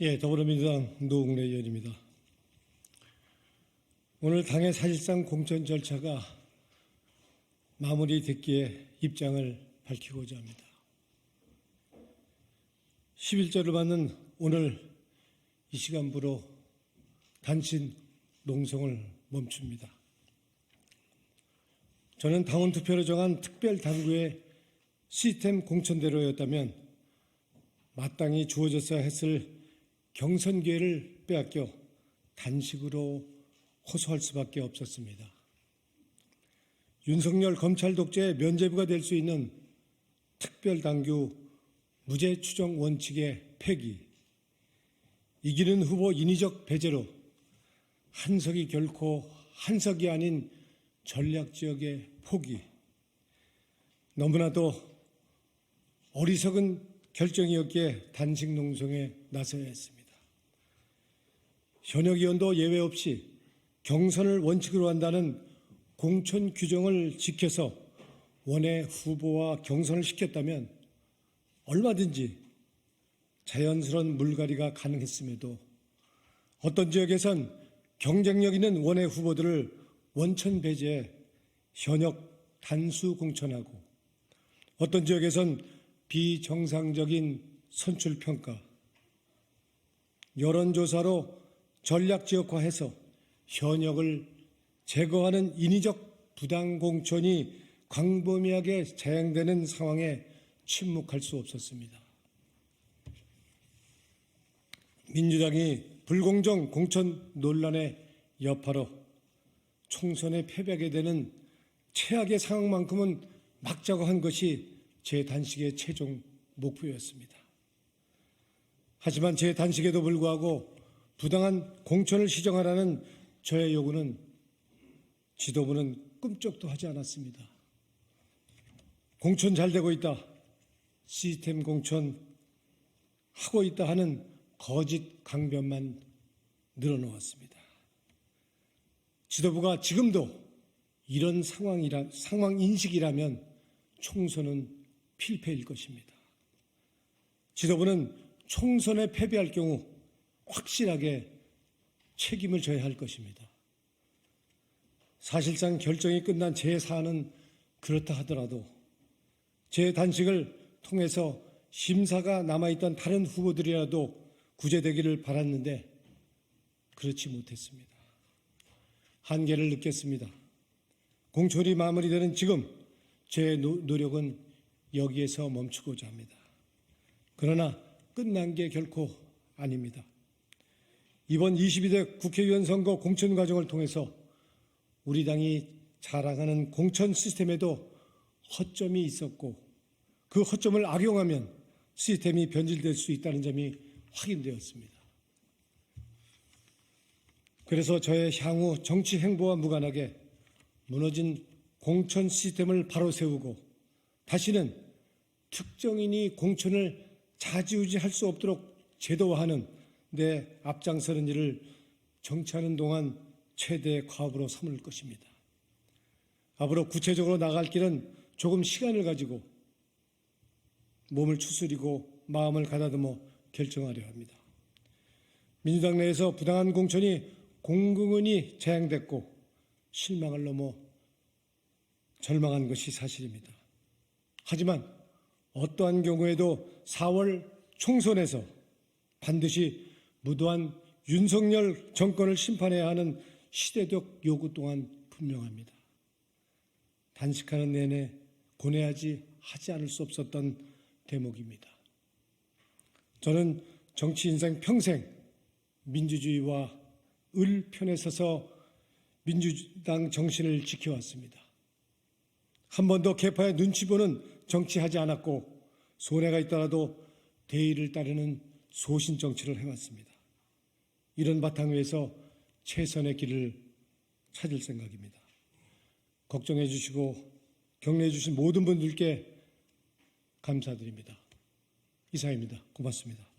더불어민주당 노웅래 의원입니다. 오늘 당의 사실상 공천 절차가 마무리됐기에 입장을 밝히고자 합니다. 11조를 맞는 오늘 이 시간부로 단신 농성을 멈춥니다. 저는 당원 투표로 정한 특별당규의 시스템 공천대로였다면 마땅히 주어졌어야 했을 경선 기회를 빼앗겨 단식으로 호소할 수밖에 없었습니다. 윤석열 검찰 독재의 면죄부가 될 수 있는 특별당규 무죄 추정 원칙의 폐기, 이기는 후보 인위적 배제로 한석이 결코 한석이 아닌 전략지역의 포기, 너무나도 어리석은 결정이었기에 단식 농성에 나서야 했습니다. 현역 의원도 예외 없이 경선을 원칙으로 한다는 공천 규정을 지켜서 원외 후보와 경선을 시켰다면 얼마든지 자연스러운 물갈이가 가능했음에도 어떤 지역에선 경쟁력 있는 원외 후보들을 원천 배제해 현역 단수 공천하고 어떤 지역에선 비정상적인 선출평가, 여론조사로 전략지역화해서 현역을 제거하는 인위적 부당공천이 광범위하게 자행되는 상황에 침묵할 수 없었습니다. 민주당이 불공정 공천 논란의 여파로 총선에 패배하게 되는 최악의 상황만큼은 막자고 한 것이 제 단식의 최종 목표였습니다. 하지만 제 단식에도 불구하고 부당한 공천을 시정하라는 저의 요구는 지도부는 꿈쩍도 하지 않았습니다. 공천 잘 되고 있다, 시스템 공천 하고 있다 하는 거짓 강변만 늘어놓았습니다. 지도부가 지금도 이런 상황 인식이라면 총선은 필패일 것입니다. 지도부는 총선에 패배할 경우 확실하게 책임을 져야 할 것입니다. 사실상 결정이 끝난 제 사안은 그렇다 하더라도 제 단식을 통해서 심사가 남아있던 다른 후보들이라도 구제되기를 바랐는데 그렇지 못했습니다. 한계를 느꼈습니다. 공천이 마무리되는 지금 제 노력은 여기에서 멈추고자 합니다. 그러나 끝난 게 결코 아닙니다. 이번 22대 국회의원 선거 공천 과정을 통해서 우리 당이 자랑하는 공천 시스템에도 허점이 있었고 그 허점을 악용하면 시스템이 변질될 수 있다는 점이 확인되었습니다. 그래서 저의 향후 정치 행보와 무관하게 무너진 공천 시스템을 바로 세우고 다시는 특정인이 공천을 좌지우지할 수 없도록 제도화하는 데 앞장서는 일을 정치하는 동안 최대의 과업으로 삼을 것입니다. 앞으로 구체적으로 나갈 길은 조금 시간을 가지고 몸을 추스리고 마음을 가다듬어 결정하려 합니다. 민주당 내에서 부당한 공천이 공공연히 재행됐고 실망을 넘어 절망한 것이 사실입니다. 하지만 어떠한 경우에도 4월 총선에서 반드시 무도한 윤석열 정권을 심판해야 하는 시대적 요구 또한 분명합니다. 단식하는 내내 고뇌하지 않을 수 없었던 대목입니다. 저는 정치 인생 평생 민주주의와 을 편에 서서 민주당 정신을 지켜왔습니다. 한 번도 개파의 눈치 보는 정치하지 않았고 손해가 있더라도 대의를 따르는 소신 정치를 해왔습니다. 이런 바탕 위에서 최선의 길을 찾을 생각입니다. 걱정해 주시고 격려해 주신 모든 분들께 감사드립니다. 이상입니다. 고맙습니다.